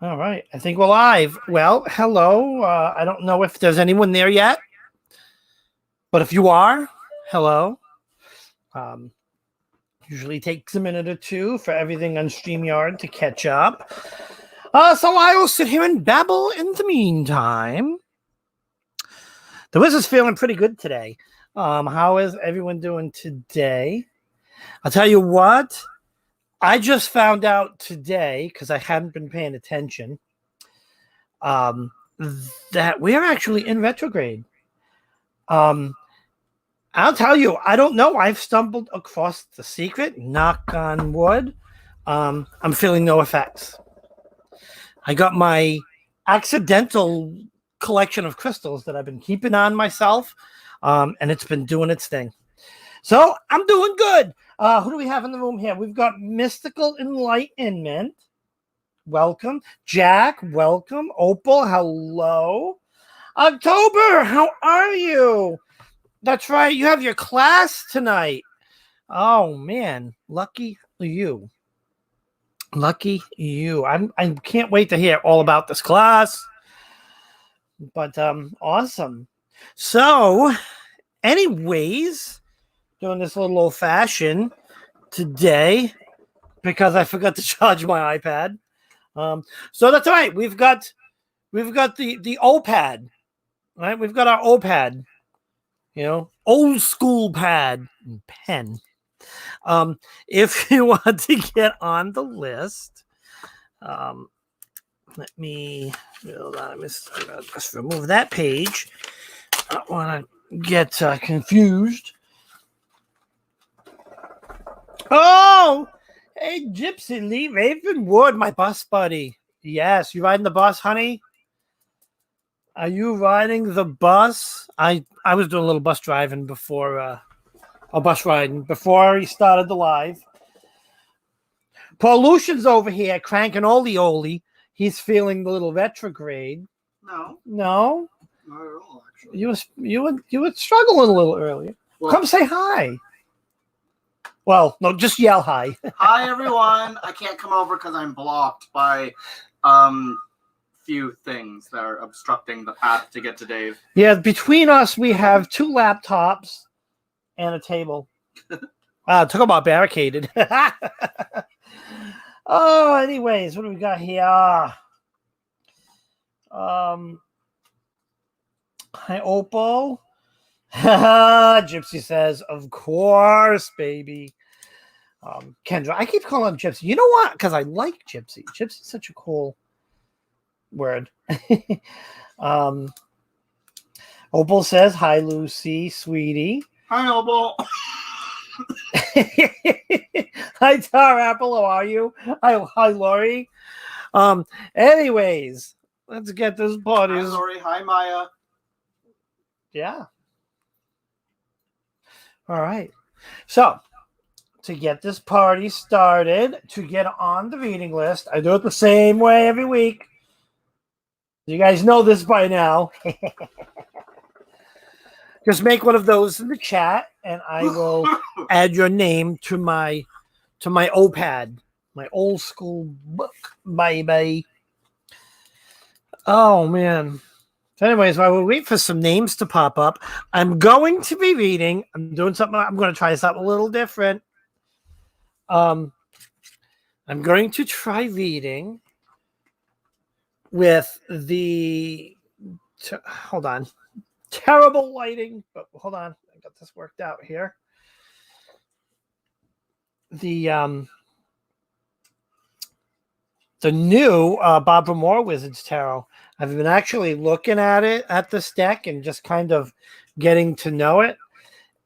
All right. I think we're live. Well, hello. I don't know if there's anyone there yet, but if you are, hello. Um, Usually takes a minute or two for everything on StreamYard to catch up. So I will sit here and babble in the meantime. The Wiz is feeling pretty good today. How is everyone doing today? I'll tell you what. I just found out today, because I hadn't been paying attention, that we're actually in retrograde. I'll tell you, I don't know. I've stumbled across the secret. Knock on wood. I'm feeling no effects. I got my accidental collection of crystals that I've been keeping on myself, and it's been doing its thing. So I'm doing good. Who do we have in the room here? We've got Mystical Enlightenment. Welcome. Jack, welcome. Opal, hello. October, how are you? That's right. You have your class tonight. Oh, man. Lucky you. Lucky you. I can't wait to hear all about this class. But awesome. So, anyways, doing this little old fashioned today because I forgot to charge my iPad. So that's all right. We've got the OPAD, right? We've got our OPAD, old school pad and pen. If you want to get on the list, let me just remove that page. I don't want to get confused. Oh, hey, Gypsy Lee Ravenwood, my bus buddy. Yes, you riding the bus, honey? Are you riding the bus? I was doing a little bus driving before, bus riding before he started the live. Paul Lucian's over here cranking oli. He's feeling the little retrograde. No, not at all. Actually, you were struggling a little earlier. Well, come say hi. Well, no, just yell hi. Hi, everyone. I can't come over because I'm blocked by few things that are obstructing the path to get to Dave. Yeah, between us, we have 2 laptops and a table. Talk about barricaded. Oh, anyways, what do we got here? Hi, Opal. Gypsy says, of course, baby. Kendra, I keep calling him Gypsy. You know what? Because I like Gypsy. Gypsy's such a cool word. Opal says, hi, Lucy, sweetie. Hi, Opal. Hi, Tar Apple. How are you? Hi, Lori. Anyways, let's get this party. Hi, Lori. Hi, Maya. Yeah. All right. So, to get this party started, to get on the reading list, I do it the same way every week. You guys know this by now. Just make one of those in the chat, and I will add your name to my OPAD, my old school book, baby. Oh man. So anyways, while we wait for some names to pop up, I'm going to be reading. I'm doing something. I'm going to try something a little different. I'm going to try reading with the. Hold on. Terrible lighting, but hold on. I got this worked out here. The new Barbara Moore Wizards Tarot. I've been actually looking at it at this deck and just kind of getting to know it,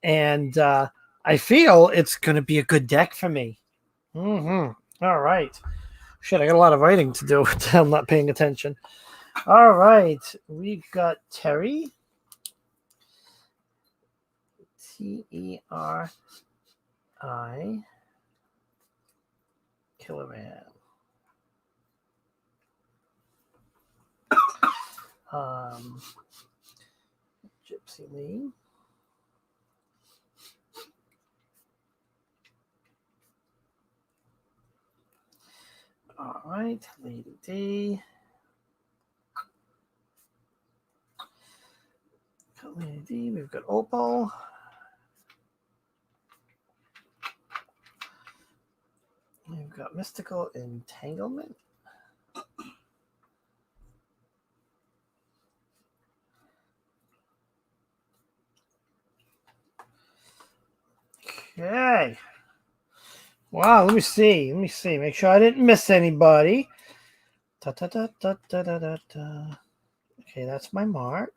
and I feel it's going to be a good deck for me. All right. Shit, I got a lot of writing to do. I'm not paying attention. All right, we've got Terry. Teri kilogram. Gypsy Lee. All right, Lady D. Lady D. We've got Opal. We've got Mystical Entanglement. Okay. Wow, let me see. Make sure I didn't miss anybody. Da, da, da, da, da, da, da, da. Okay, that's my mark.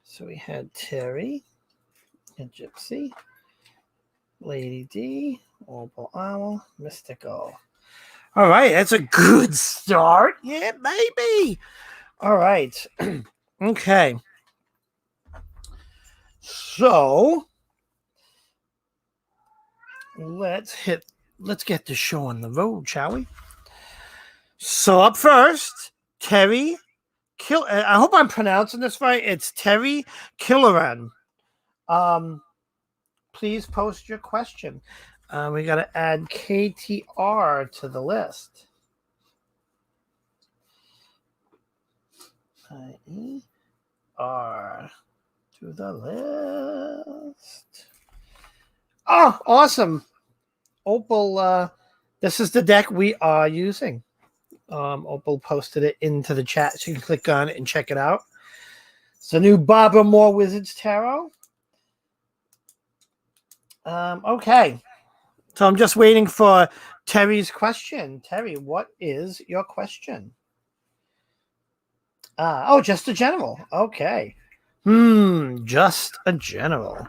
So we had Terry, and Gypsy, Lady D, Opal Owl, Mystical. All right, that's a good start. Yeah, baby. All right. Okay. So let's get the show on the road, shall we? So up first, Terry I hope I'm pronouncing this right. It's Terry Killeran. Please post your question. We got to add KTR to the list. IER to the list. Oh, awesome. Opal, this is the deck we are using. Opal posted it into the chat, so you can click on it and check it out. It's the new Barbara Moore Wizards Tarot. Okay. So I'm just waiting for Terry's question. Terry, what is your question? Just a general. Okay. Just a general.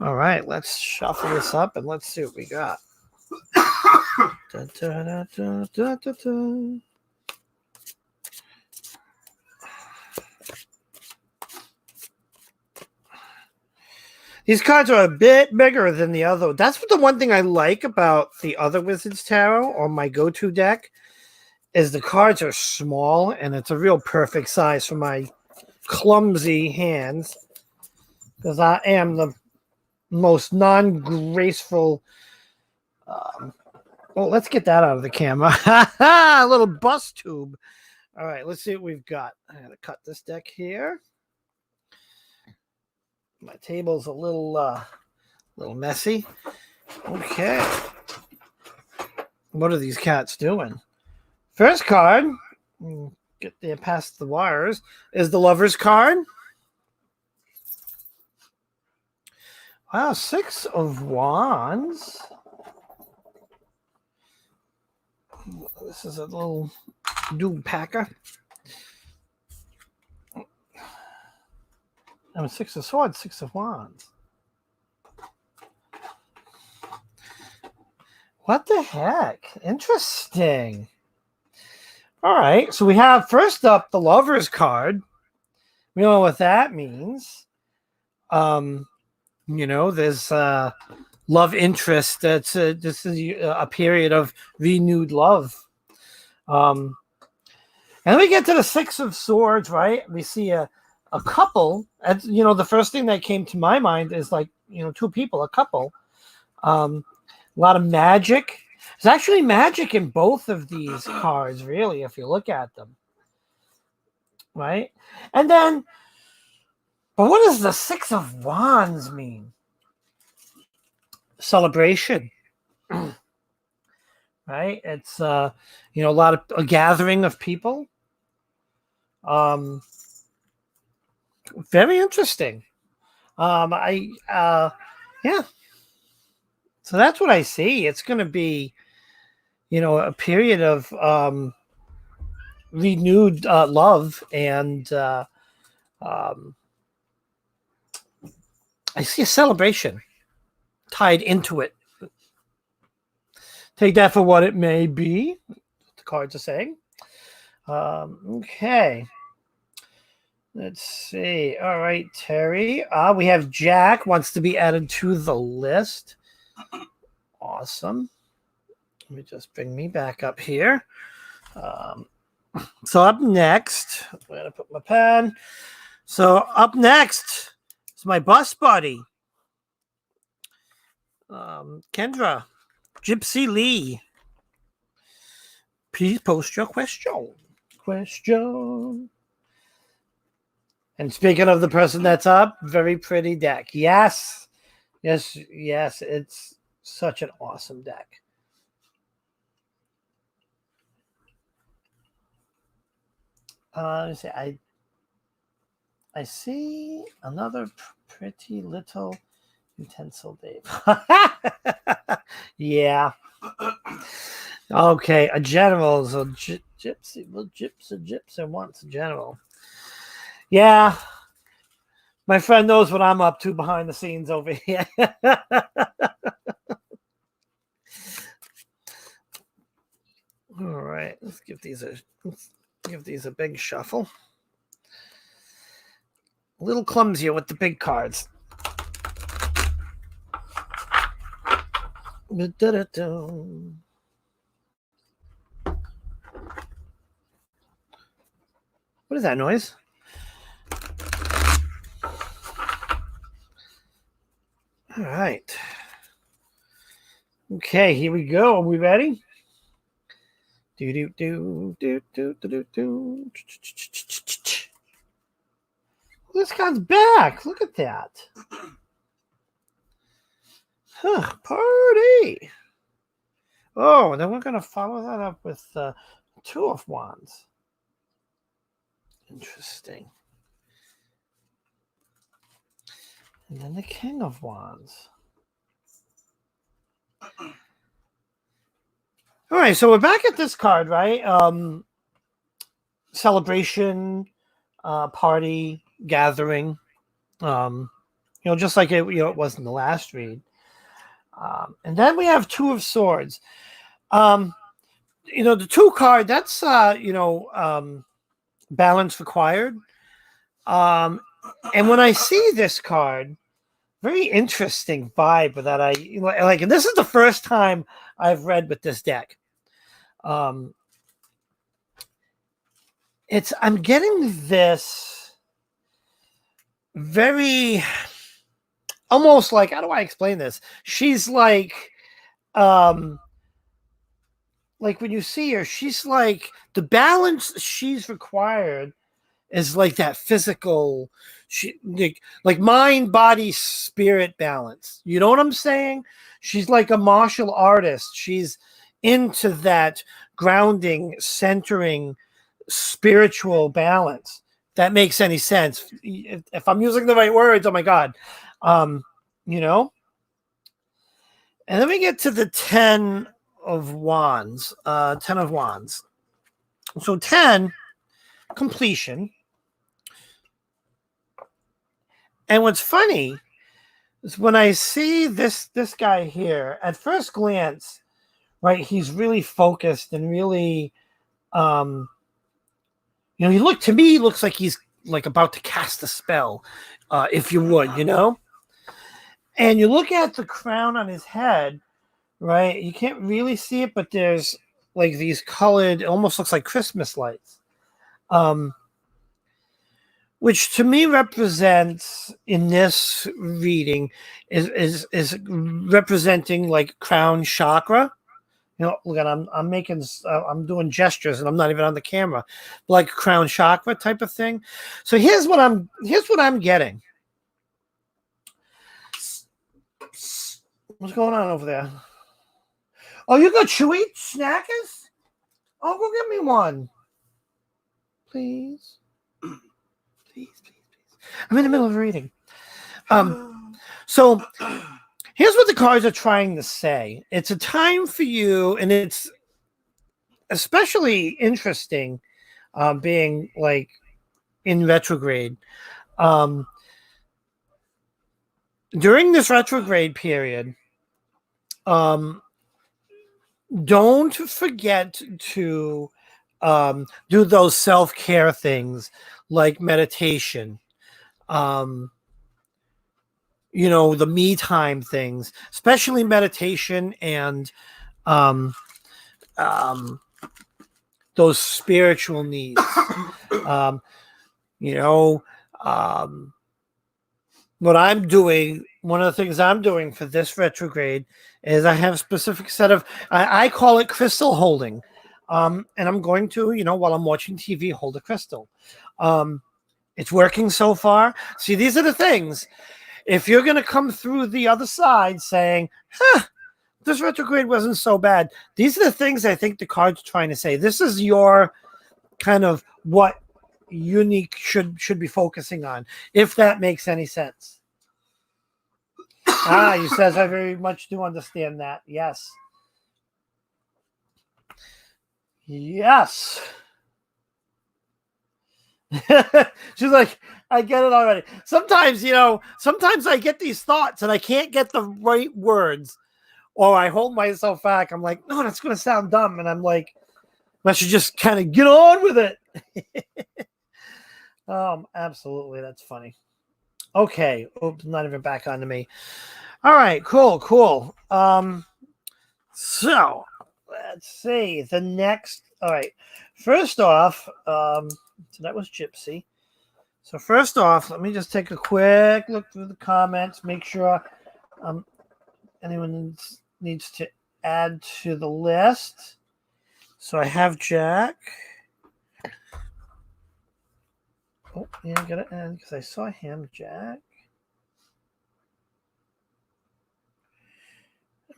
All right, let's shuffle this up and let's see what we got. Da, da, da, da, da, da, da. These cards are a bit bigger than the other. That's what the one thing I like about the other Wizards Tarot, or my go-to deck, is the cards are small, and it's a real perfect size for my clumsy hands, because I am the most non-graceful. Let's get that out of the camera. A little bust tube. All right, let's see what we've got. I gotta cut this deck here. My table's a little messy. Okay. What are these cats doing? First card, get there past the wires, is the Lover's card. Wow, 6 of Wands. This is a little dude packer. I'm 6 of Swords, 6 of Wands. What the heck? Interesting. All right, so we have first up the Lover's card. We know what that means. There's love interest. This is a period of renewed love. And then we get to the 6 of Swords, right? We see a couple. And, the first thing that came to my mind is two people, a couple. A lot of magic. There's actually magic in both of these cards, really, if you look at them. Right? And then, but what does the 6 of Wands mean? Celebration. Right? It's, a lot of a gathering of people. Very interesting. Yeah. So that's what I see. It's going to be, a period of renewed love, and I see a celebration tied into it. Take that for what it may be. The cards are saying. Okay. Let's see. All right, Terry. We have Jack wants to be added to the list. Awesome. Let me just bring me back up here. So up next, I'm going to put my pen. So up next is my bus buddy, Kendra, Gypsy Lee. please post your question. And speaking of the person that's up, very pretty deck. Yes. It's such an awesome deck. Let me see. I see another pretty little utensil, Dave. Yeah. Okay, a general. So gypsy wants a general. Yeah. My friend knows what I'm up to behind the scenes over here. All right, let's give these a big shuffle. A little clumsier with the big cards. What is that noise? All right. Okay, here we go. Are we ready? This guy's back. Look at that. Huh, party. Oh, and then we're going to follow that up with Two of Wands. Interesting. And then the King of Wands. All right, so we're back at this card, right? Celebration, party, gathering. Just like it was in the last read. And then we have Two of Swords. The 2 card, that's balance required. And when I see this card, very interesting vibe that I like. And this is the first time I've read with this deck. I'm getting this very almost like, how do I explain this? She's like when you see her, she's like the balance she's required is like that physical, like mind, body, spirit balance. You know what I'm saying? She's like a martial artist. She's into that grounding, centering, spiritual balance. That makes any sense. If I'm using the right words, oh my God. And then we get to the 10 of Wands. 10 of Wands. So 10, completion. And what's funny is when I see this guy here, at first glance, right, he's really focused and really, he looks like he's like about to cast a spell, if you would, And you look at the crown on his head, right? You can't really see it, but there's like these colored, it almost looks like Christmas lights. Which to me represents in this reading is representing like crown chakra. Look, I'm doing gestures and I'm not even on the camera, like crown chakra type of thing. So here's what I'm getting. What's going on over there? Oh, you got chewy snackers? Oh, go get me one, please. Please. I'm in the middle of reading. So here's what the cards are trying to say. It's a time for you, and it's especially interesting being like in retrograde. During this retrograde period, don't forget to do those self-care things like meditation, the me time things, especially meditation and those spiritual needs. What I'm doing, one of the things I'm doing for this retrograde is I have a specific set of, I call it crystal holding. And I'm going to, while I'm watching TV, hold a crystal. It's working so far. See, these are the things. If you're going to come through the other side saying, this retrograde wasn't so bad, these are the things I think the card's trying to say. This is your kind of what unique should be focusing on, if that makes any sense. He says, I very much do understand that. Yes. Yes. She's like, I get it already. Sometimes, sometimes I get these thoughts and I can't get the right words, or I hold myself back. I'm like, no, that's going to sound dumb. And I'm like, I should just kind of get on with it. Absolutely. That's funny. Okay. Oops, not even back onto me. All right. Cool. So let's see the next. All right. First off, so that was Gypsy. So first off, let me just take a quick look through the comments, make sure anyone needs to add to the list. So I have Jack. Oh, yeah, I got to add because I saw him, Jack.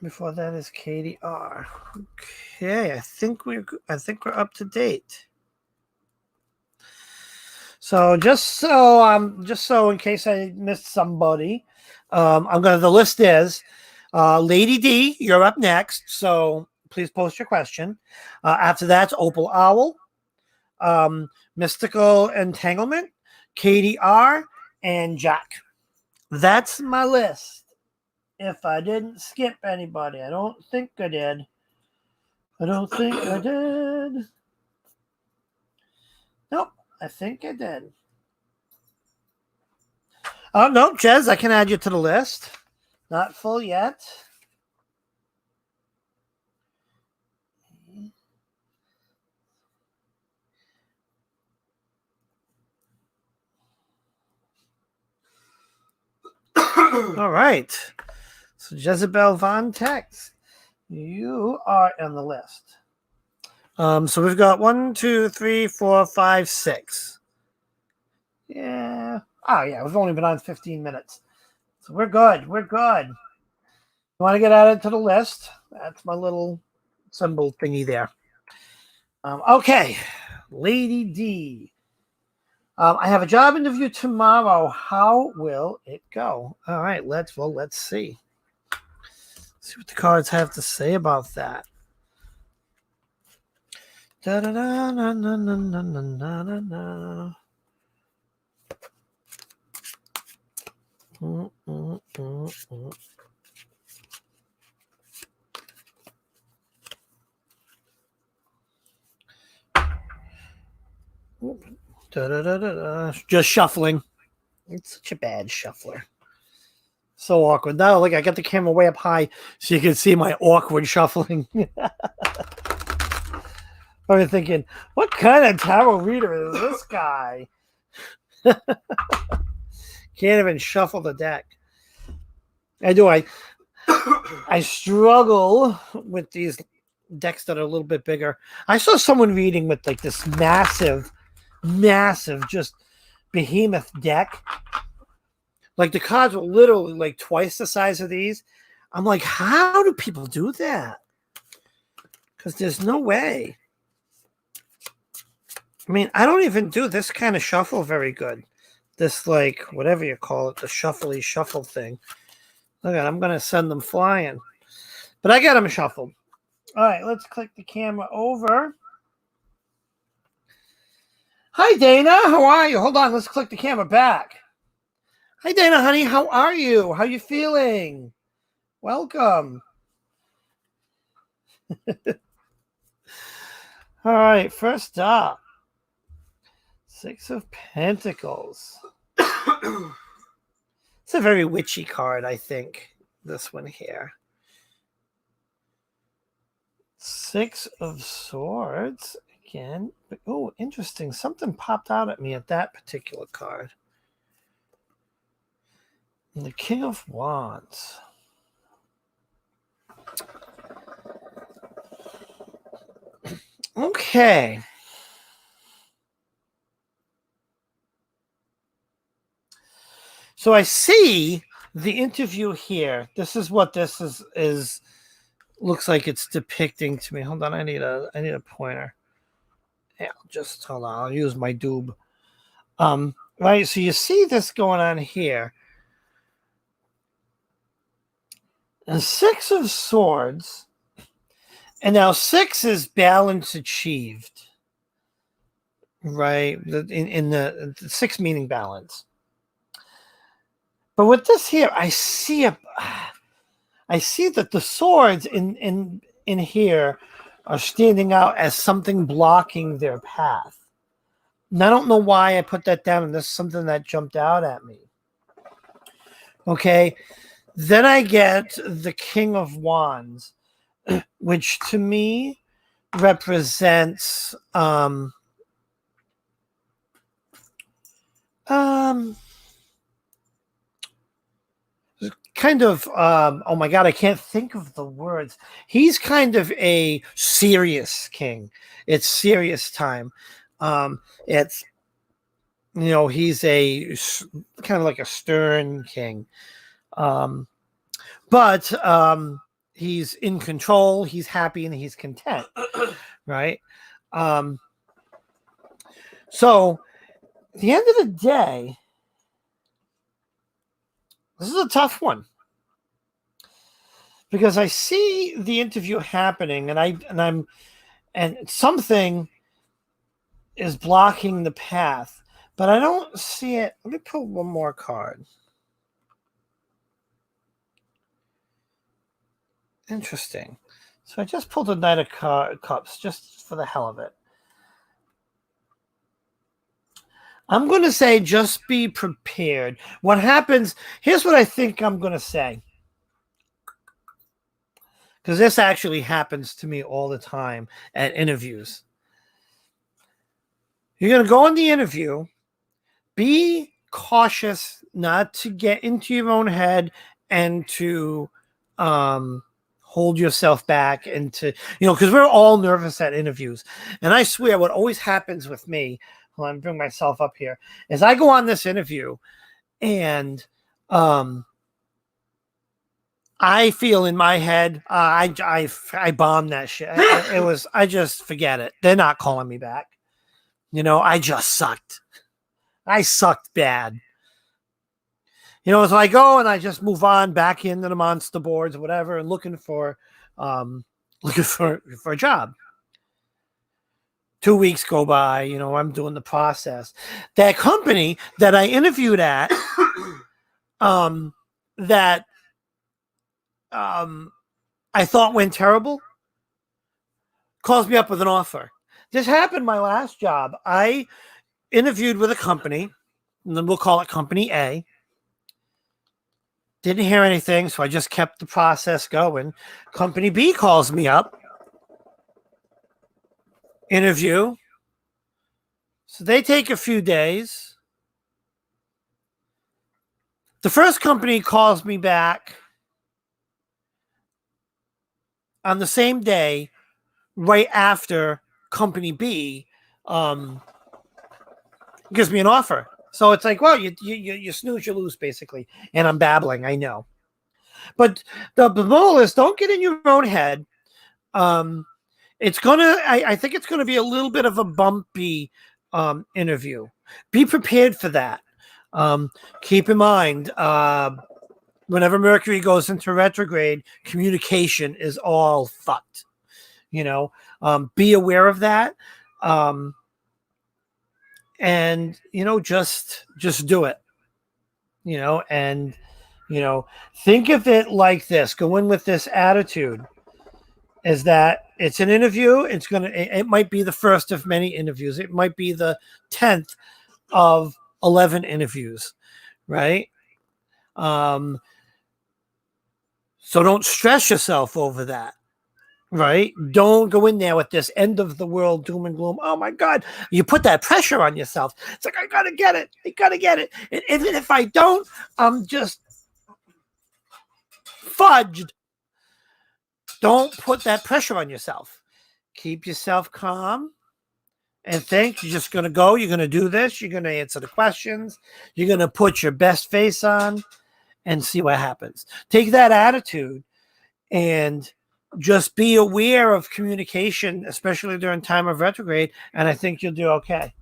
Before that is Katie R. Okay, I think we're up to date. So just so in case I missed somebody, the list is Lady D, you're up next. So please post your question. After that's Opal Owl, Mystical Entanglement, Katie R, and Jack. That's my list. If I didn't skip anybody, I don't think I did. Nope, I think I did. Oh, no, Jez, I can add you to the list. Not full yet. All right. So Jezebel Von Tex, you are on the list. So we've got 1, 2, 3, 4, 5, 6. Yeah. Oh, yeah. We've only been on 15 minutes. So we're good. You want to get added to the list? That's my little symbol thingy there. Okay. Lady D. I have a job interview tomorrow. How will it go? All right. Let's see. See what the cards have to say about that. Da da da na na na na na na na. Just shuffling. It's such a bad shuffler. So awkward. Now, I got the camera way up high so you can see my awkward shuffling. I'm thinking, what kind of tarot reader is this guy? Can't even shuffle the deck. I do. I struggle with these decks that are a little bit bigger. I saw someone reading with this massive, just behemoth deck. The cards were literally twice the size of these. I'm like, how do people do that? Because there's no way. I mean, I don't even do this kind of shuffle very good. This, whatever you call it, the shuffly shuffle thing. Look at it, I'm going to send them flying. But I got them shuffled. All right, let's click the camera over. Hi, Dana. How are you? Hold on, let's click the camera back. Hi, Dana, honey. How are you? How you feeling? Welcome. All right, first up. 6 of Pentacles. It's a very witchy card, I think, this one here. 6 of Swords again. Oh, interesting. Something popped out at me at that particular card. And the King of Wands. Okay. So I see the interview here. This is what this is looks like it's depicting to me. Hold on, I need a pointer. Yeah, just hold on. I'll use my doob. Right. So you see this going on here. The 6 of Swords, and now 6 is balance achieved. Right, in the 6 meaning balance. But with this here, I see that the swords in here are standing out as something blocking their path. And I don't know why I put that down, and this is something that jumped out at me. Okay, then I get the King of Wands, which to me represents kind of oh my god, I can't think of the words. He's kind of a serious king. It's serious time. It's he's a kind of like a stern king, but he's in control, he's happy, and he's content. Right. So at the end of the day, this is a tough one, because I see the interview happening, and something is blocking the path, but I don't see it. Let me pull one more card. Interesting. So I just pulled a Knight of Cups just for the hell of it. I'm going to say just be prepared. What happens, here's what I think I'm going to say, because this actually happens to me all the time at interviews. You're going to go in the interview, be cautious not to get into your own head and to hold yourself back, and to, because we're all nervous at interviews. And I swear what always happens with me, well, I'm bringing myself up here, is I go on this interview and I feel in my head, I bombed that shit. I just forget it. They're not calling me back. I just sucked. I sucked bad. So I go and I just move on back into the monster boards or whatever, and looking for a job. 2 weeks go by, I'm doing the process. That company that I interviewed at, that I thought went terrible, calls me up with an offer. This happened my last job. I interviewed with a company, and then we'll call it Company A. Didn't hear anything, so I just kept the process going. Company B calls me up. Interview. So they take a few days. The first company calls me back on the same day, right after Company B gives me an offer. So it's like, well, you snooze, you lose, basically. And I'm babbling, I know. But the moral is, don't get in your own head. It's I think it's gonna be a little bit of a bumpy interview. Be prepared for that. Keep in mind, whenever Mercury goes into retrograde, communication is all fucked. Be aware of that. And just do it. And think of it like this. Go in with this attitude, is that it's an interview. It might be the first of many interviews. It might be the 10th of 11 interviews, right? So don't stress yourself over that, right? Don't go in there with this end of the world doom and gloom. Oh my God, you put that pressure on yourself. It's like, I gotta get it. And even if I don't, I'm just fudged. Don't put that pressure on yourself. Keep yourself calm and think. You're just going to go. You're going to do this. You're going to answer the questions. You're going to put your best face on and see what happens. Take that attitude and just be aware of communication, especially during time of retrograde, and I think you'll do okay.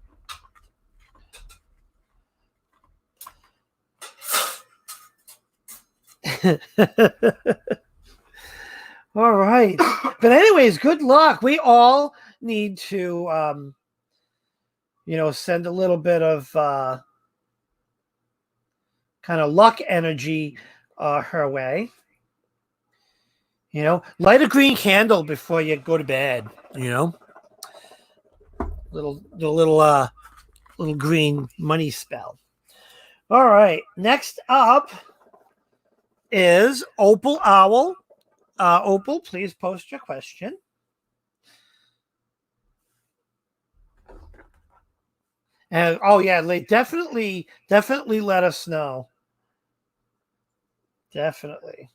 All right. But anyways, good luck. We all need to send a little bit of kind of luck energy her way. Light a green candle before you go to bed. Little green money spell. All right. Next up is Opal Owl. Opal, please post your question. And definitely let us know. Definitely.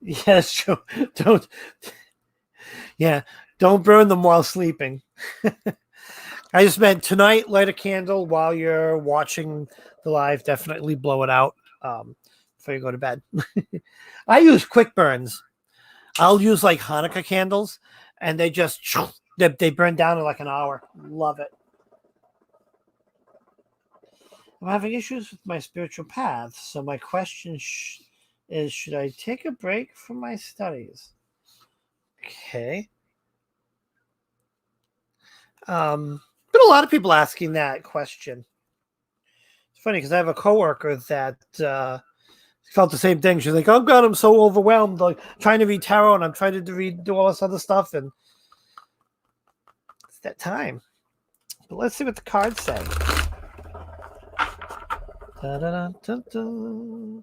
Yes, Joe. Don't burn them while sleeping. I just meant tonight, light a candle while you're watching the live. Definitely blow it out before you go to bed. I use quick burns. I'll use like Hanukkah candles, and they just they burn down in like an hour. Love it. I'm having issues with my spiritual path, so my question is, should I take a break from my studies? Okay. Been a lot of people asking that question. It's funny because I have a coworker that felt the same thing. She's like, "Oh God, I'm so overwhelmed. Like trying to read tarot, and I'm trying to do all this other stuff, and it's that time." But let's see what the cards say. Da-da-da-da-da.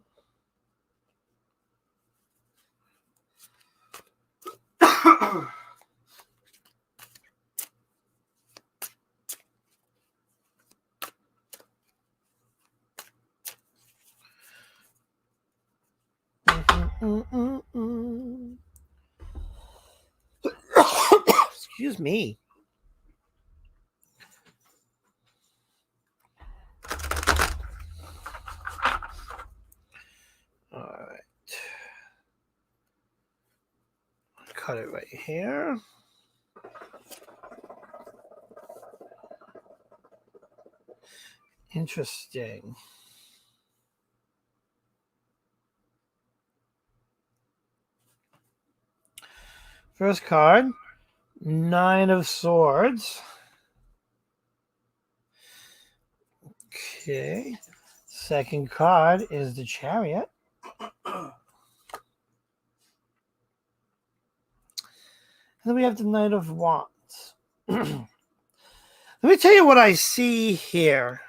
Excuse me. All right. Cut it right here. Interesting. First card, 9 of Swords. Okay. Second card is the Chariot. And then we have the Knight of Wands. Let me tell you what I see here.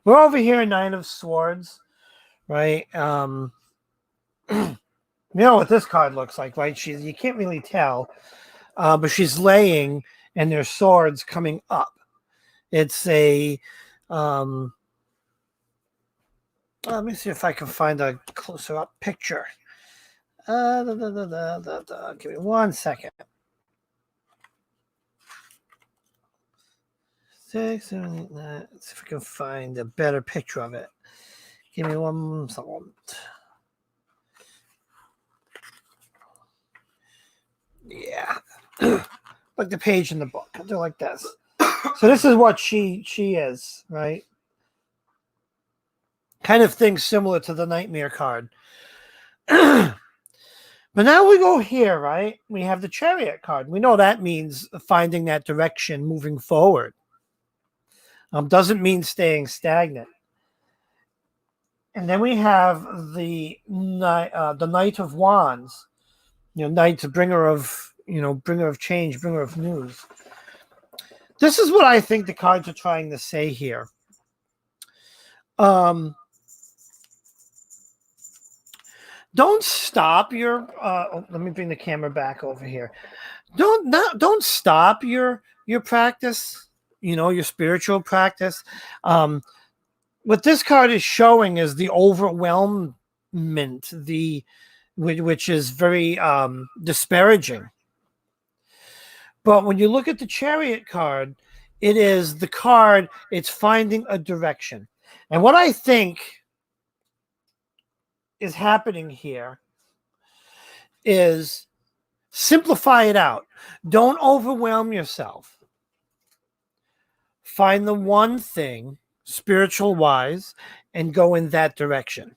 We're over here, 9 of Swords, right? You know what this card looks like, right? You can't really tell, but she's laying, and there's swords coming up. It's a. Let me see if I can find a closer up picture. Give me 1 second. 6, 7, 8, 9. Let's see if I can find a better picture of it. Give me 1 second. Yeah. Like the page in the book. I'll do like this. So this is what she is, right? Kind of thing similar to the Nightmare card. But now we go here, right? We have the Chariot card. We know that means finding that direction, moving forward. Doesn't mean staying stagnant. And then we have the Knight of Wands. Knight, bringer of change, bringer of news. This is what I think the cards are trying to say here. Don't stop your. Let me bring the camera back over here. don't stop your practice, your spiritual practice. What this card is showing is the overwhelmment, which is very disparaging. But when you look at the Chariot card, it is the card, it's finding a direction. And what I think is happening here is simplify it out. Don't overwhelm yourself. Find the one thing, spiritual wise, and go in that direction.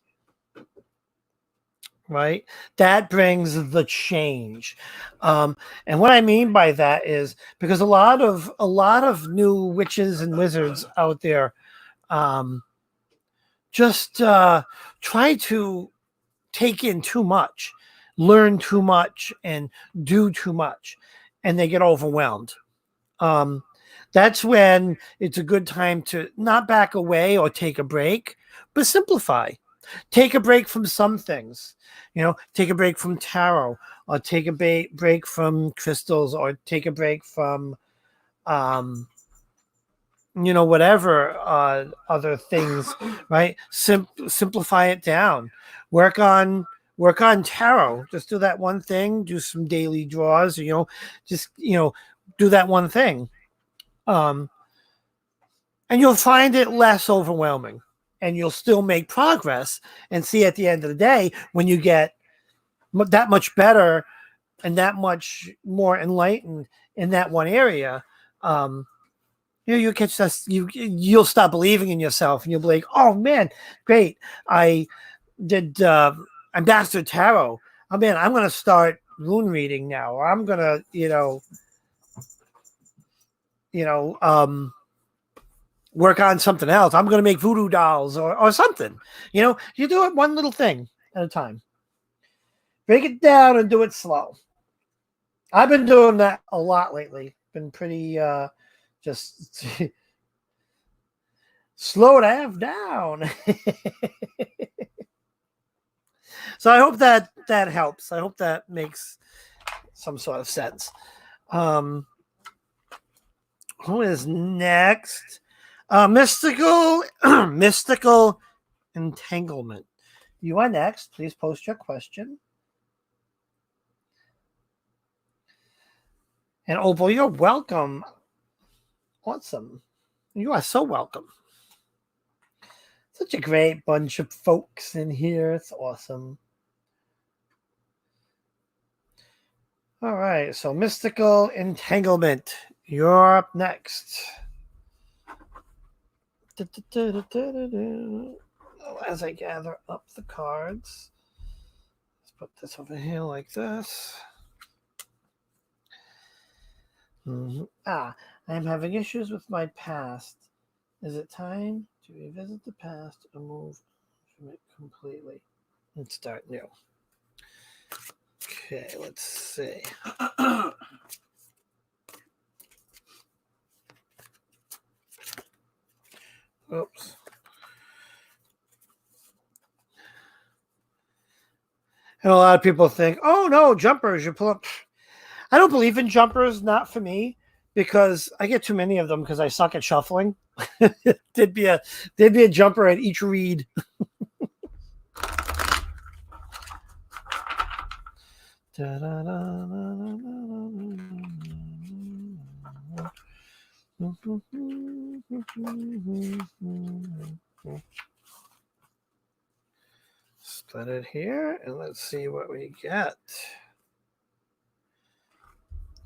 Right? That brings the change. And what I mean by that is because a lot of new witches and wizards out there just try to take in too much, learn too much, and do too much, and they get overwhelmed. That's when it's a good time to not back away or take a break, but simplify. Take a break from some things, take a break from tarot, or take a break from crystals, or take a break from, whatever other things, right? Simplify it down. Work on tarot. Just do that one thing. Do some daily draws. Just do that one thing, and you'll find it less overwhelming. And you'll still make progress and see at the end of the day when you get that much better and that much more enlightened in that one area. You catch this, you'll stop believing in yourself and you'll be like, oh man, great. I mastered tarot. Oh man, I'm going to start rune reading now. Or I'm going to, work on something else. I'm going to make voodoo dolls or something. You do it one little thing at a time. Break it down and do it slow. I've been doing that a lot lately. Been pretty just slow it down. So I hope that helps. I hope that makes some sort of sense. Who is next? Mystical entanglement. You are next. Please post your question. And Opal, you're welcome. Awesome. You are so welcome. Such a great bunch of folks in here. It's awesome. All right. So mystical entanglement. You're up next. As I gather up the cards, let's put this over here like this. I'm having issues with my past. Is it time to revisit the past or move from it completely and start new? Okay, let's see. Oops. And a lot of people think, oh no, jumpers, you pull up. I don't believe in jumpers, not for me, because I get too many of them because I suck at shuffling. There'd be a jumper at each read. Split it here and let's see what we get.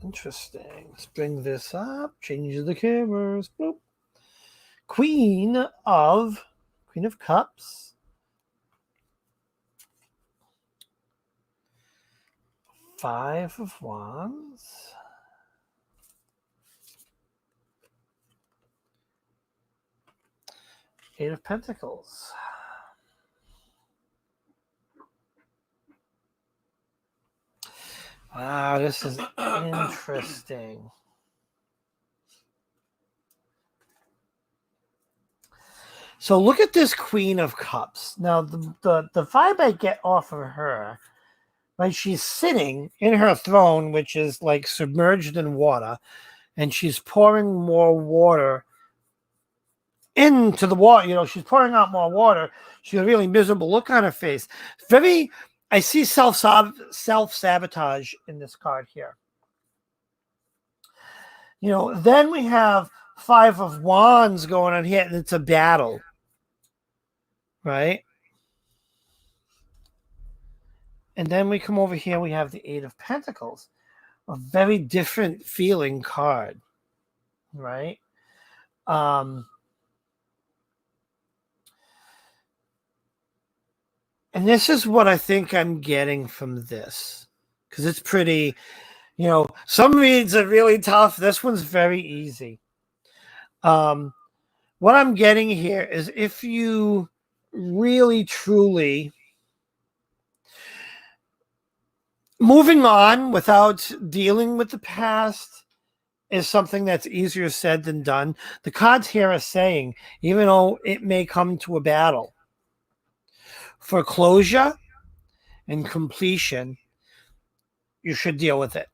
Interesting. Let's bring this up. Change the cameras. Boop. Queen of Cups. 5 of Wands. Eight of Pentacles. Wow, this is interesting. So look at this Queen of Cups. Now, the vibe I get off of her, right? She's sitting in her throne, which is like submerged in water, and she's pouring more water into the water. You know, she's pouring out more water. She's a really miserable look on her face. Very, I see self-sabotage in this card here. You know, then we have Five of Wands going on here, and it's a battle, right? And then we come over here, we have the Eight of Pentacles, a very different feeling card, right? And this is what I think I'm getting from this, because it's pretty, you know, some reads are really tough. This one's very easy. What I'm getting here is if you really, truly moving on without dealing with the past is something that's easier said than done. The cards here are saying, even though it may come to a battle, for closure and completion, you should deal with it.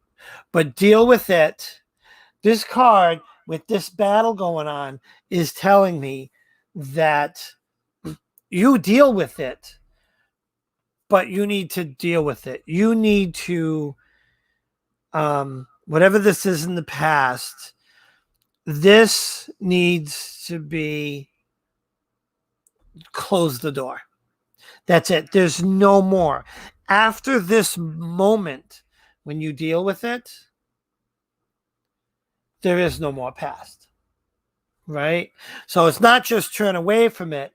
But deal with it. This card with this battle going on is telling me that you deal with it, but you need to deal with it. You need to, whatever this is in the past, this needs to be close the door. That's it. There's no more. After this moment, when you deal with it, there is no more past. Right? So it's not just turn away from it.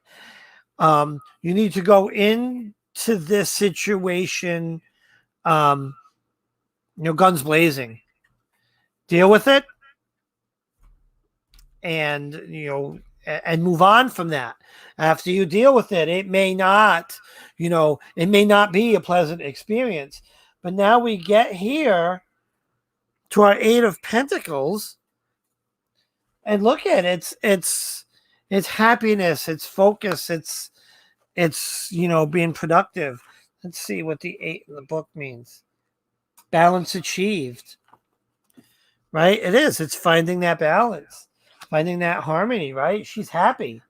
You need to go into this situation, you know, guns blazing. Deal with it, and you know, and move on from that. After you deal with it, it may not, you know, it may not be a pleasant experience. But now we get here to our Eight of Pentacles, and look at it. It's happiness, it's focus, it's you know, being productive. Let's see what the Eight in the book means. Balance achieved. Right? It is. It's finding that balance, finding that harmony, right? She's happy.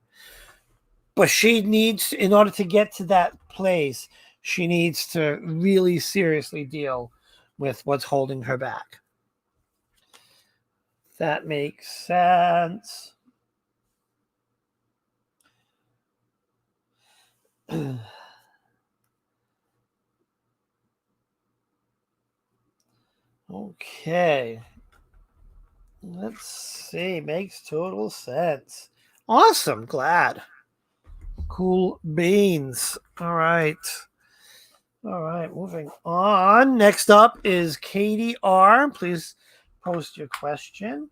But she needs, in order to get to that place, she needs to really seriously deal with what's holding her back. That makes sense. Okay. Let's see. Makes total sense. Awesome. Glad. Cool beans. All right. All right. Moving on. Next up is Katie R. Please post your question.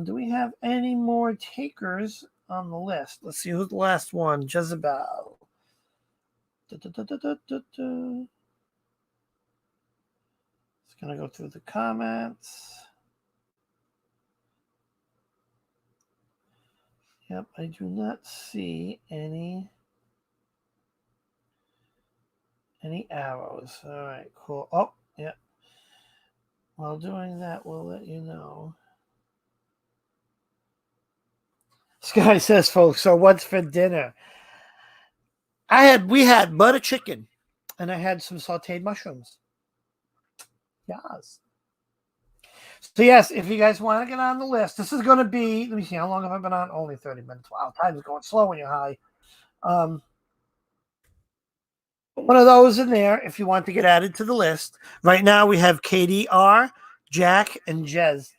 Do we have any more takers on the list? Let's see who's the last one. Jezebel. It's going to go through the comments. Yep, I do not see any arrows. All right, cool. Oh, yeah. While doing that, we'll let you know. Sky says, folks, so what's for dinner? We had butter chicken, and I had some sauteed mushrooms. Yes. So yes, if you guys want to get on the list, this is going to be, let me see, how long have I been on? Only 30 minutes. Wow, time is going slow when you're high. One of those in there if you want to get added to the list. Right now we have Katie R, Jack, and Jez.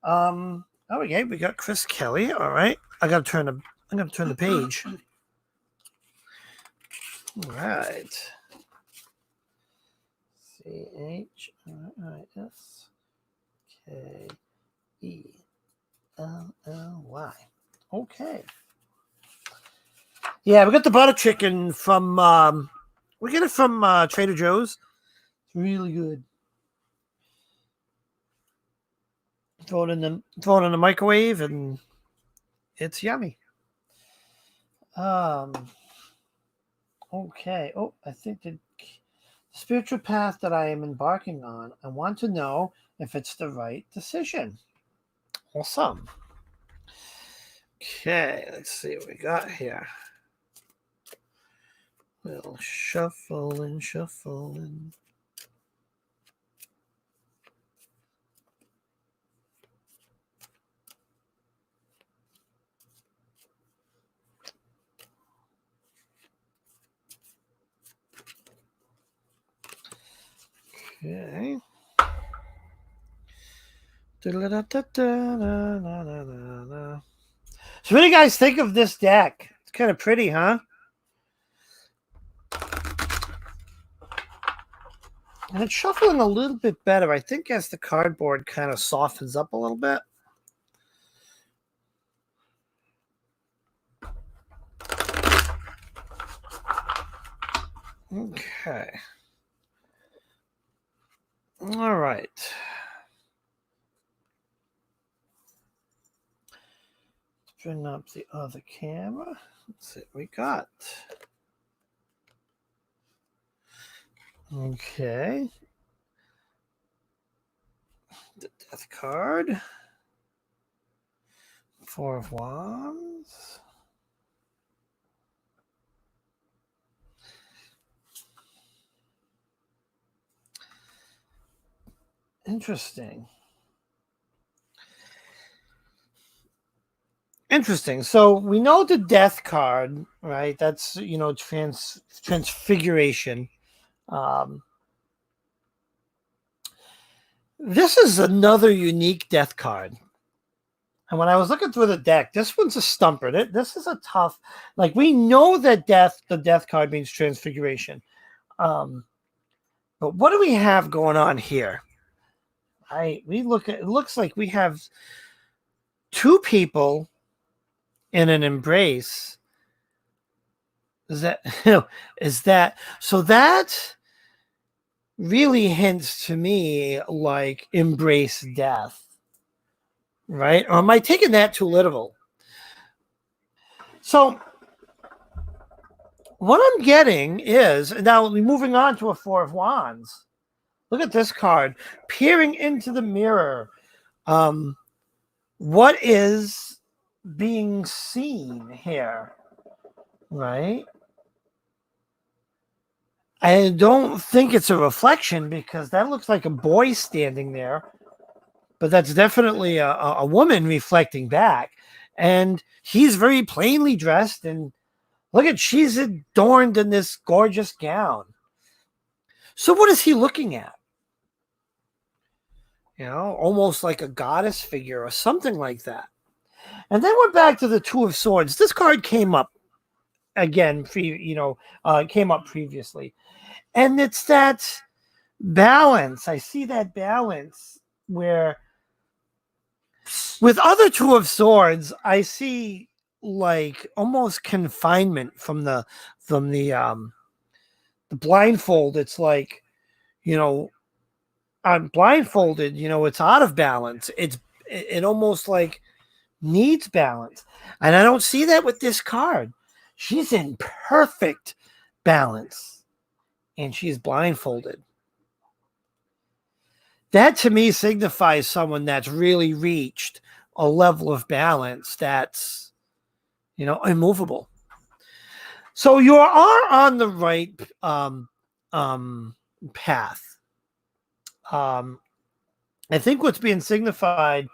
Okay, we got Chris Kelly. All right. I'm gonna turn the page. All right. CHRISKELLY. Okay. Yeah, we got the butter chicken from we get it from Trader Joe's. It's really good. Throw it in the microwave and it's yummy. Okay. Oh, I think the spiritual path that I am embarking on. I want to know if it's the right decision. Awesome. Okay, let's see what we got here. Little shuffling, shuffling. Okay. So what do you guys think of this deck? It's kind of pretty, huh? And it's shuffling a little bit better, I think, as the cardboard kind of softens up a little bit. Okay. All right. Let's bring up the other camera. Let's see what we got. Okay. The Death card. Four of Wands. Interesting. Interesting. So we know the Death card, right? That's, transfiguration. This is another unique Death card. And when I was looking through the deck, this one's a stumper. This is a tough, like, we know that the Death card means transfiguration. But what do we have going on here? It looks like we have two people in an embrace. So that really hints to me like embrace death, right? Or am I taking that too literal? So what I'm getting is, now moving on to a Four of Wands. Look at this card, peering into the mirror. What is being seen here, right? I don't think it's a reflection because that looks like a boy standing there, but that's definitely a woman reflecting back. And he's very plainly dressed, and she's adorned in this gorgeous gown. So what is he looking at? Almost like a goddess figure or something like that. And then we're back to the Two of Swords. This card came up again, came up previously. And it's that balance. I see that balance where with other Two of Swords, I see like almost confinement from the blindfold. It's like, I'm blindfolded, it's out of balance. It almost like needs balance. And I don't see that with this card. She's in perfect balance and she's blindfolded. That to me signifies someone that's really reached a level of balance that's, immovable. So you are on the right path. I think what's being signified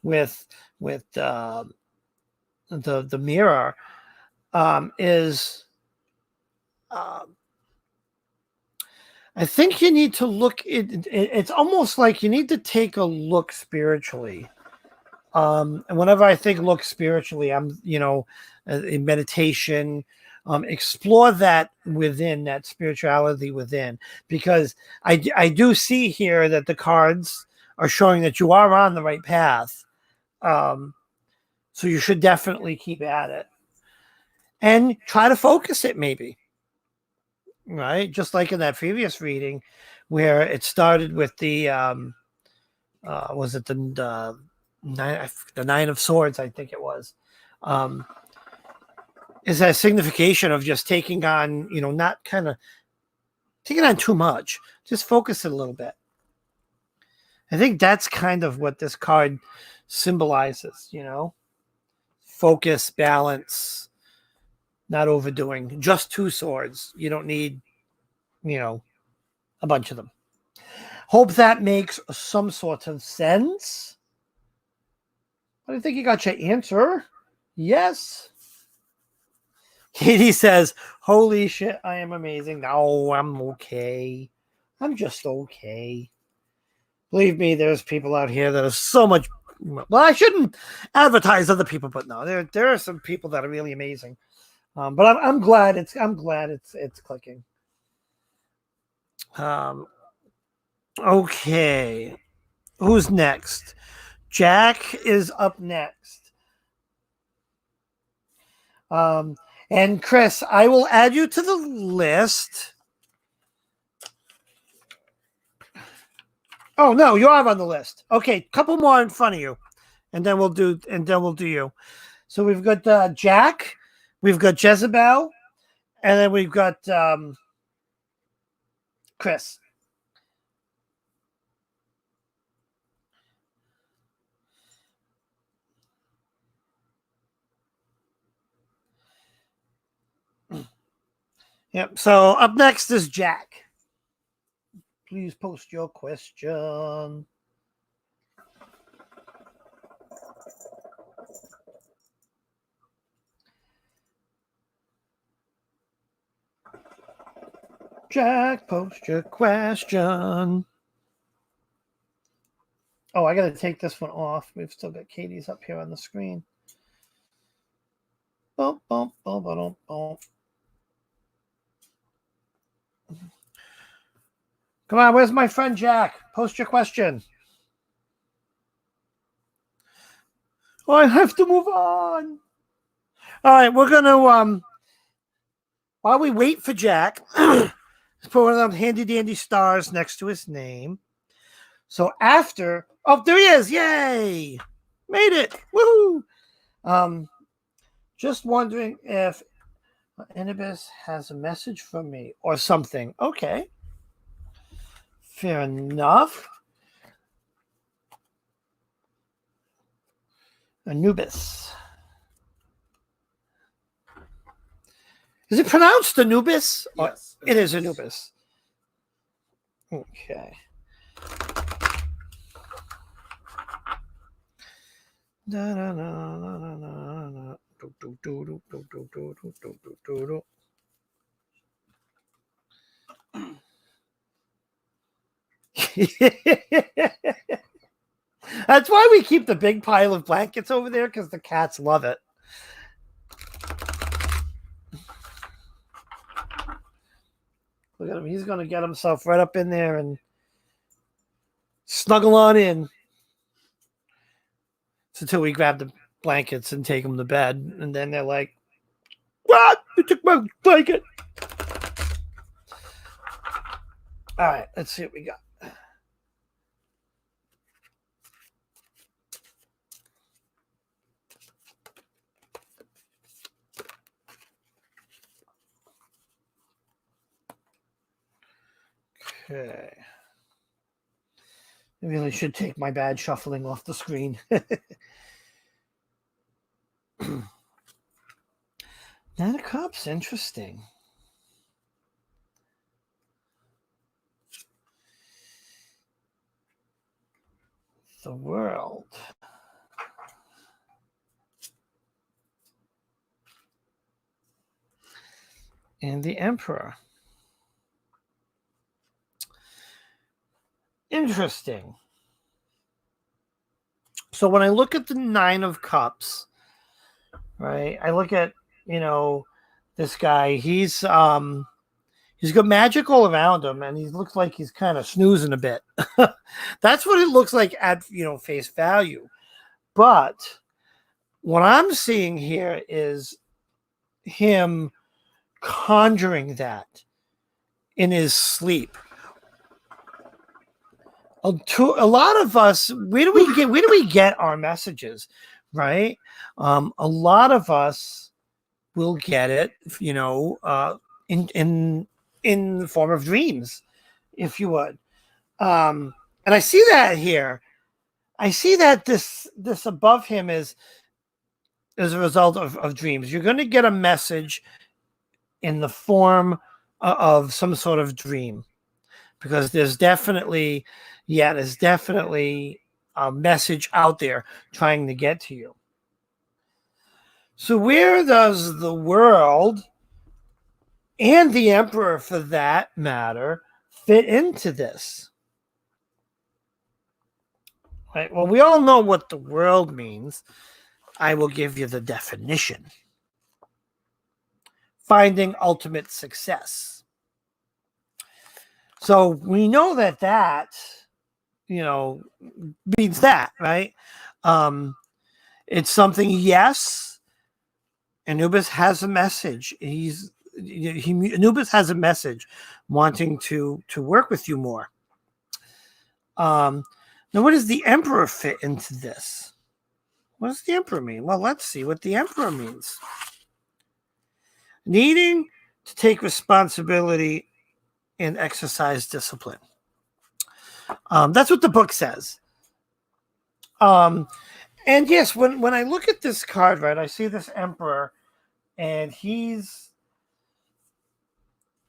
with the mirror is I think you need to look. It's almost like you need to take a look spiritually. And whenever I think look spiritually, I'm in meditation. Explore that within, that spirituality within, because I do see here that the cards are showing that you are on the right path. So you should definitely keep at it and try to focus it, maybe. Right? Just like in that previous reading where it started with the, was it the Nine of Swords, I think it was. Is that signification of just taking on, not kind of taking on too much. Just focus it a little bit. I think that's kind of what this card symbolizes, you know? Focus, balance, not overdoing. Just 2 swords. You don't need, you know, a bunch of them. Hope that makes some sort of sense. I think you got your answer. Yes. Katie says, holy shit, I am amazing. No, I'm okay. I'm just okay. Believe me, there's people out here that are so much. Well, I shouldn't advertise other people, but no, there are some people that are really amazing. But I'm glad it's clicking. Okay, who's next? Jack is up next. And Chris, I will add you to the list. Oh no, you are on the list. Okay, couple more in front of you, and then we'll do you. So we've got Jack, we've got Jezebel, and then we've got Chris. Yep. So up next is Jack. Please post your question. Jack, post your question. Oh, I got to take this one off. We've still got Katie's up here on the screen. Bump, bump, bump, bump, bump. Come on, where's my friend Jack? Post your question. Oh, I have to move on. All right, we're gonna while we wait for Jack, let's put one of them handy dandy stars next to his name. So after, oh, there he is! Yay! Made it! Woohoo! Just wondering if Anubis has a message for me or something. Okay. Fair enough. Anubis. Is it pronounced Anubis? Yes. It is Anubis. Okay. That's why we keep the big pile of blankets over there, because the cats love it. Look at him. He's going to get himself right up in there and snuggle on in. It's until we grab the blankets and take them to bed. And then they're like, what? You took my blanket. All right, let's see what we got. Okay. I really should take my bad shuffling off the screen. Nine of Cups, interesting. The World. And the Emperor. Interesting. So when I look at the Nine of Cups, right, I look at, you know, this guy, he's got magic all around him, and he looks like he's kind of snoozing a bit. That's what it looks like at, you know, face value. But what I'm seeing here is him conjuring that in his sleep. A lot of us, where do we get our messages, right? A lot of us will get it, you know, in in the form of dreams, if you would. And I see that here. I see that this above him is a result of dreams. You're going to get a message in the form of some sort of dream, because there's definitely a message out there trying to get to you. So where does the world and the emperor, for that matter, fit into this? Right. Well, we all know what the world means. I will give you the definition. Finding ultimate success. So we know that means that, right? It's something, yes. Anubis has a message. Anubis has a message wanting to work with you more. Now, what does the emperor fit into this? What does the emperor mean? Well, let's see what the emperor means. Needing to take responsibility and exercise discipline. That's what the book says. And yes, when I look at this card, right, I see this emperor, and he's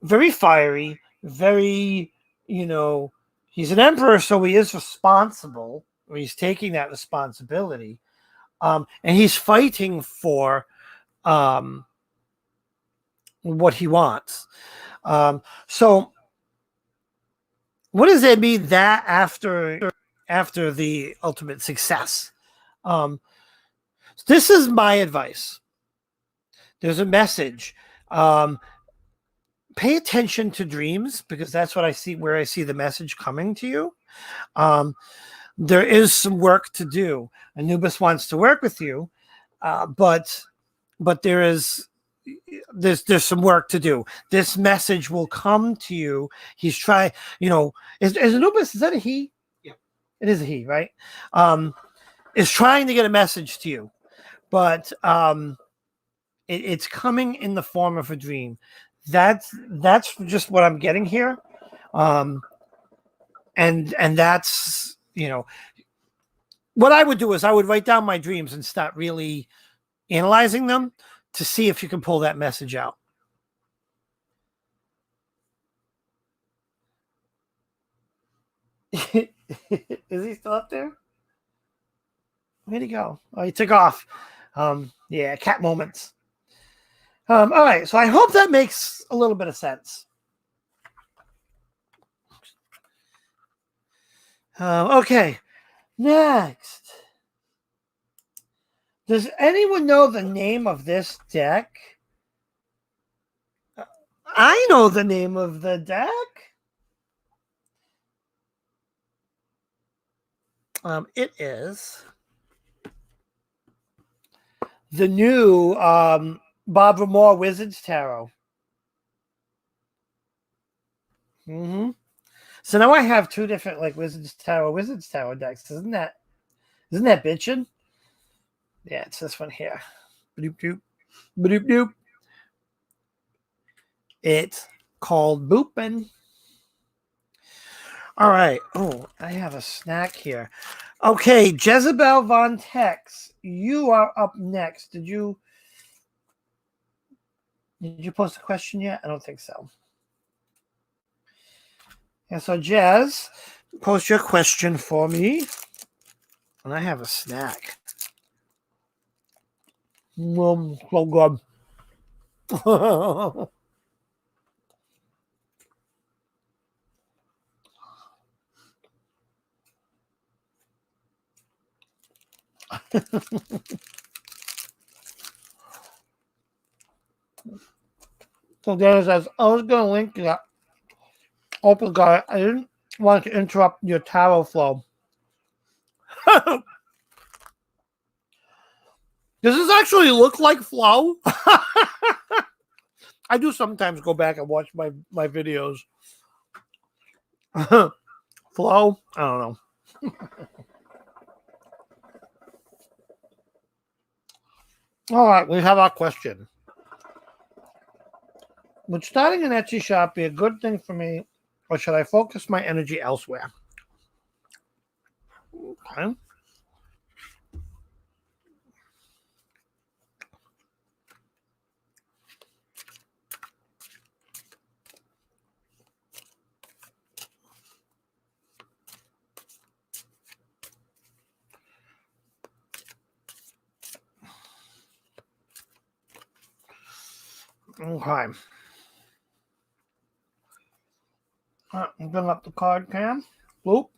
very fiery, very, he's an emperor, so he is responsible, or he's taking that responsibility. And he's fighting for what he wants. So what does it mean that after the ultimate success? This is my advice. There's a message. Pay attention to dreams, because that's what I see, where I see the message coming to you. There is some work to do. Anubis wants to work with you, but there's some work to do. This message will come to you. He's trying, is Anubis, is that a he? Yeah. It is a he, right? Is trying to get a message to you, but it's coming in the form of a dream. That's just what I'm getting here. And that's, what I would do is I would write down my dreams and start really analyzing them to see if you can pull that message out. Is he still up there? Where'd he go? Oh, he took off. Yeah, cat moments. All right, so I hope that makes a little bit of sense. Okay, next. Does anyone know the name of this deck? I know the name of the deck. It is the new Barbara Moore Wizards Tarot. So now I have two different Wizards Tarot decks. Isn't that bitchin'? Yeah, it's this one here. Ba-doop doop. Ba-doop doop. It's called Boopin'. All right. Oh, I have a snack here. Okay, Jezebel Von Tex, you are up next. Did you post a question yet? I don't think so. Yeah, so Jez, post your question for me. And I have a snack. So good. So Dennis says, I was going to link that. Open guy, I didn't want to interrupt your tarot flow. Does this actually look like flow? I do sometimes go back and watch my videos. Flow? I don't know. All right, we have our question. Would starting an Etsy shop be a good thing for me, or should I focus my energy elsewhere? Okay. Okay. Bring up the card cam. Bloop.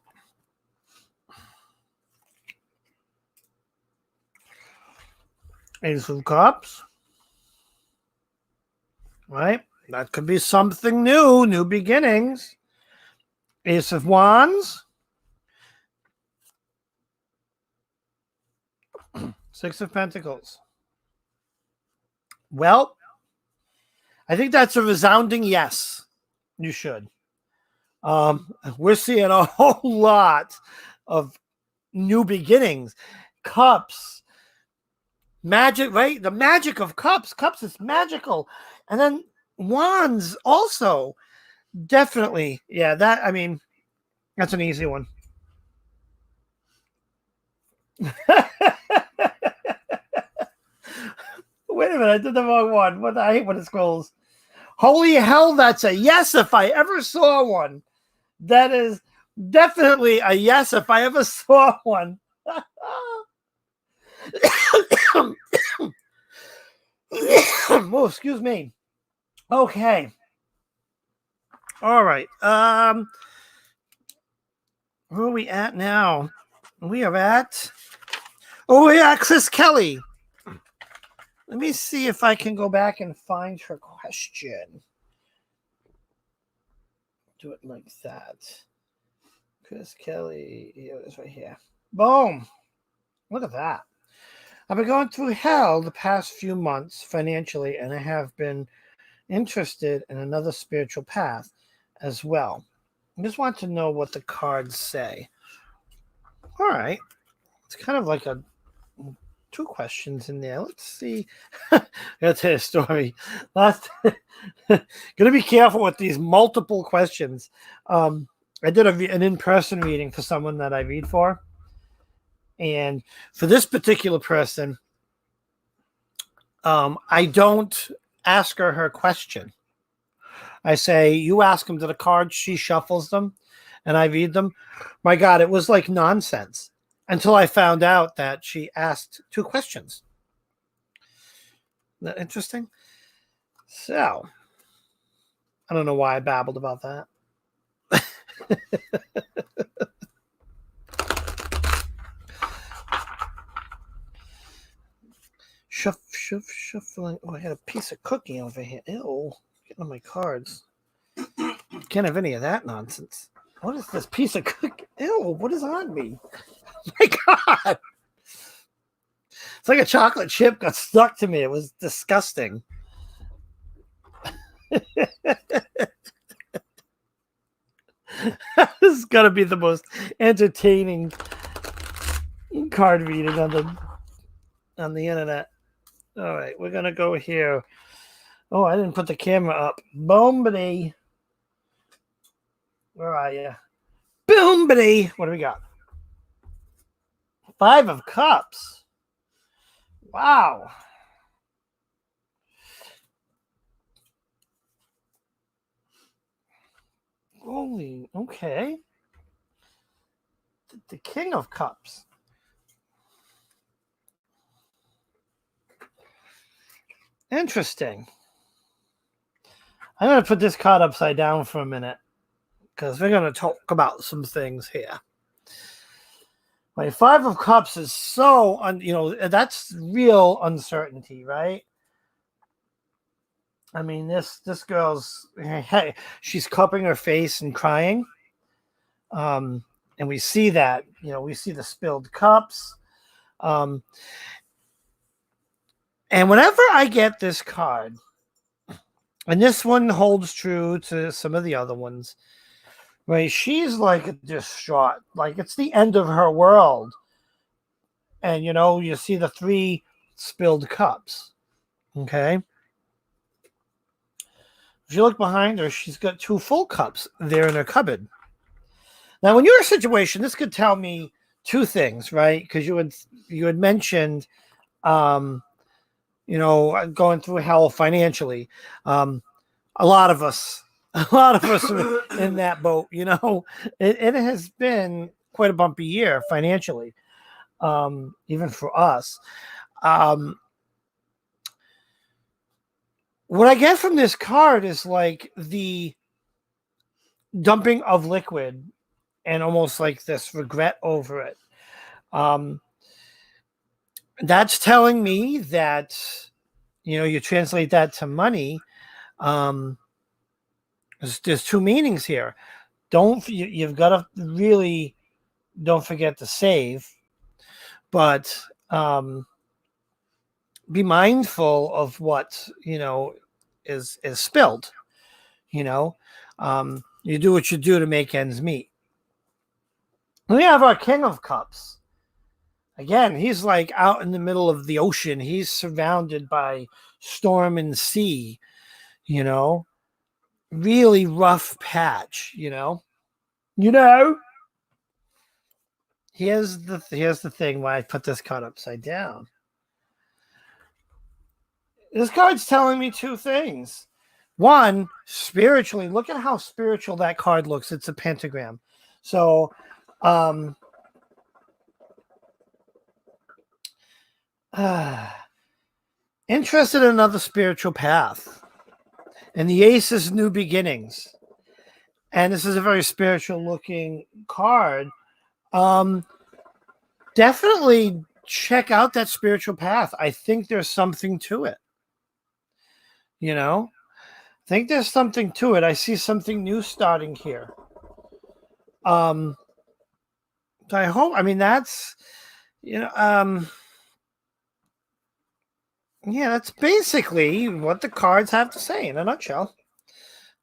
Ace of Cups. Right? That could be something new beginnings. Ace of Wands. Six of Pentacles. Well, I think that's a resounding yes. You should. We're seeing a whole lot of new beginnings. Cups. Magic, right? The magic of cups. Cups is magical. And then wands also. Definitely. Yeah, that's an easy one. Wait a minute, I did the wrong one. I hate when it scrolls. Holy hell, that's a yes if I ever saw one. That is definitely a yes if I ever saw one. Oh, excuse me. Okay. All right. Where are we at now? We're at Chris Kelly. Let me see if I can go back and find her question. Do it like that. Chris Kelly. Here it is right here. Boom. Look at that. I've been going through hell the past few months financially, and I have been interested in another spiritual path as well. I just want to know what the cards say. All right. It's kind of like two questions in there. Let's see. That's a story. Gonna be careful with these multiple questions. I did an in-person reading for someone that I read for. And for this particular person, I don't ask her question. I say, you ask them to the cards, she shuffles them, and I read them. My God, it was like nonsense until I found out that she asked two questions. Isn't that interesting? So, I don't know why I babbled about that. Shuffling. Oh, I had a piece of cookie over here. Ew. Getting on my cards. Can't have any of that nonsense. What is this piece of cookie? Ew, what is on me? Oh my God. It's like a chocolate chip got stuck to me. It was disgusting. This is going to be the most entertaining card reading on the internet. All right, we're going to go here. Oh, I didn't put the camera up. Boom-bitty. Where are you? Boom-bitty. What do we got? Five of Cups. Wow. Holy, okay. The King of Cups. Interesting. I'm going to put this card upside down for a minute because we're going to talk about some things here. My Five of Cups is so, that's real uncertainty, right? I mean, this girl's, hey, she's cupping her face and crying. And we see that, we see the spilled cups. And whenever I get this card, and this one holds true to some of the other ones, right? She's like distraught, like it's the end of her world. And, you see the three spilled cups. Okay. If you look behind her, she's got 2 full cups there in her cupboard. Now, when you're in a situation, this could tell me 2 things, right? Because you had mentioned, going through hell financially. A lot of us are in that boat. It has been quite a bumpy year financially, even for us. What I get from this card is like the dumping of liquid and almost like this regret over it. That's telling me that, you translate that to money. There's 2 meanings here. You've got to really don't forget to save, but be mindful of what is spilled. You do what you do to make ends meet. We have our King of Cups. Again, he's like out in the middle of the ocean. He's surrounded by storm and sea. Really rough patch. Here's the thing why I put this card upside down. This card's telling me 2 things. One, spiritually, look at how spiritual that card looks. It's a pentagram. So, interested in another spiritual path. And the Ace is new beginnings. And this is a very spiritual looking card. Definitely check out that spiritual path. I think there's something to it. I think there's something to it. I see something new starting here. I hope, that's, that's basically what the cards have to say in a nutshell.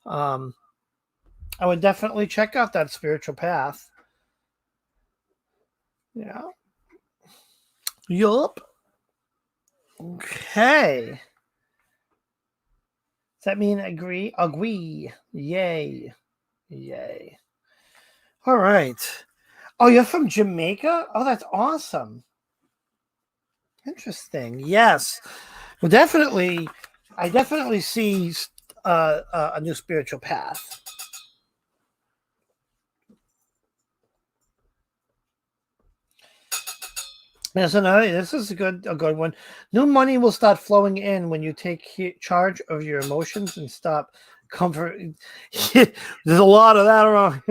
I would definitely check out that spiritual path. Yeah. Yup. Okay. Does that mean agree? Agree. Yay. Yay. All right. Oh, you're from Jamaica? Oh, that's awesome. Interesting. Yes. Well, I definitely see a new spiritual path. This is a good one. New money will start flowing in when you take charge of your emotions and stop comfort. There's a lot of that around.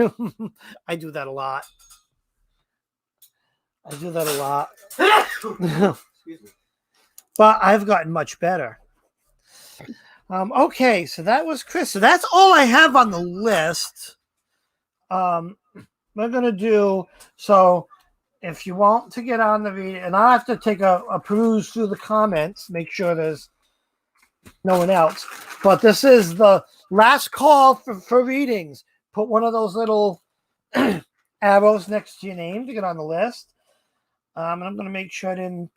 I do that a lot. But I've gotten much better. Okay, so that was Chris. So that's all I have on the list. We're going to do so. If you want to get on the read, and I'll have to take a peruse through the comments, make sure there's no one else. But this is the last call for readings. Put one of those little arrows next to your name to get on the list. And I'm going to make sure I didn't.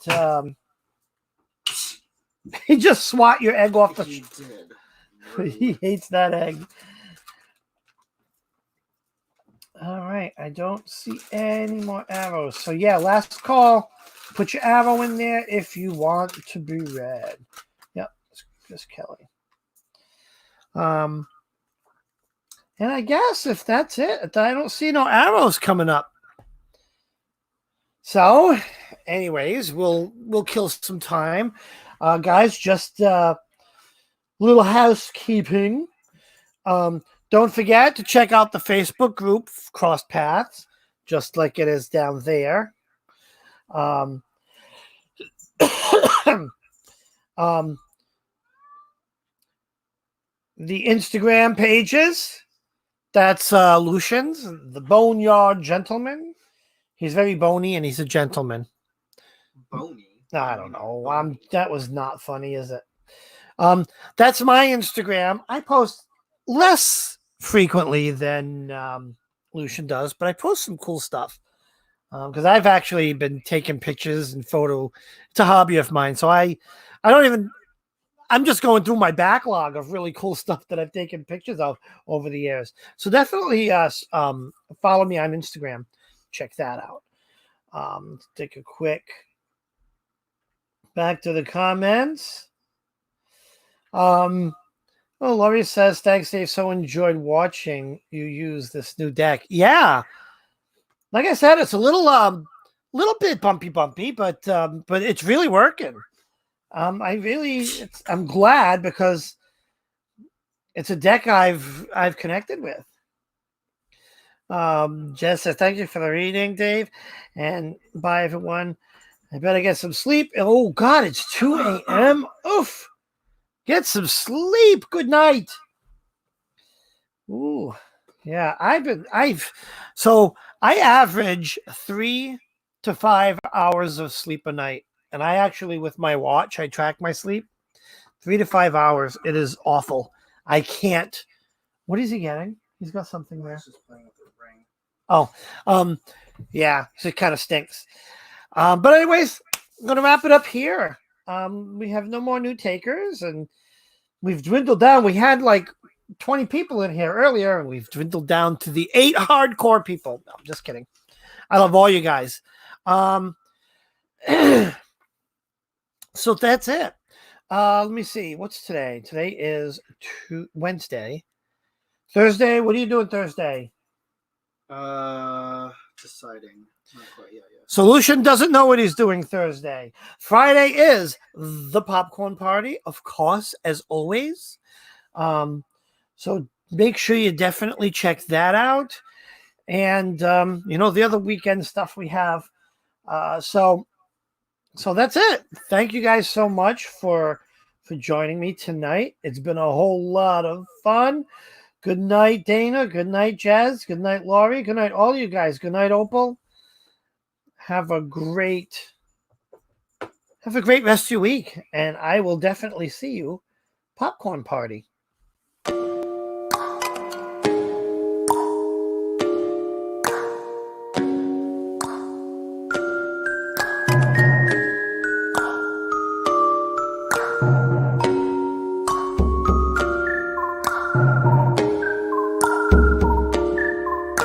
He just swat your egg off the. He did. He hates that egg. All right, I don't see any more arrows. So yeah, last call. Put your arrow in there if you want to be read. Yep, it's Kelly. And I guess if that's it, I don't see no arrows coming up. So, anyways, we'll kill some time, guys. Just little housekeeping. Don't forget to check out the Facebook group, Crossed Paths, just like it is down there. The Instagram pages, that's Lucian's, the Boneyard Gentleman. He's very bony and he's a gentleman. Bony? I don't know. That was not funny, is it? That's my Instagram. I post less frequently than Lucian does, but I post some cool stuff because I've actually been taking pictures and photo. It's a hobby of mine, so I don't even I'm just going through my backlog of really cool stuff that I've taken pictures of over the years. So definitely follow me on Instagram. Check that out. Let's take a quick back to the comments. Oh, Laurie says, thanks, Dave. So enjoyed watching you use this new deck. Yeah. Like I said, it's a little bit bumpy, but it's really working. I'm glad because it's a deck I've connected with. Jess says, thank you for the reading, Dave. And bye, everyone. I better get some sleep. Oh, God, it's 2 a.m. Oof. Get some sleep. Good night. Ooh, yeah. So I average 3 to 5 hours of sleep a night. And I actually, with my watch, I track my sleep. 3 to 5 hours. It is awful. I can't. What is he getting? He's got something there. Oh, yeah. So it kind of stinks. But anyways, I'm gonna wrap it up here. We have no more new takers, and we've dwindled down. We had like 20 people in here earlier, and we've dwindled down to the 8 hardcore people. No, I'm just kidding. I love all you guys. So that's it. Let me see. What's today? Today is Wednesday. Thursday. What are you doing Thursday? Deciding. Not quite yet. Solution doesn't know what he's doing Thursday. Friday is the popcorn party, of course, as always. So make sure you definitely check that out. And the other weekend stuff we have. So that's it. Thank you guys so much for joining me tonight. It's been a whole lot of fun. Good night, Dana. Good night, Jazz. Good night, Laurie. Good night, all you guys. Good night, Opal. Have a great rest of your week, and I will definitely see you popcorn party.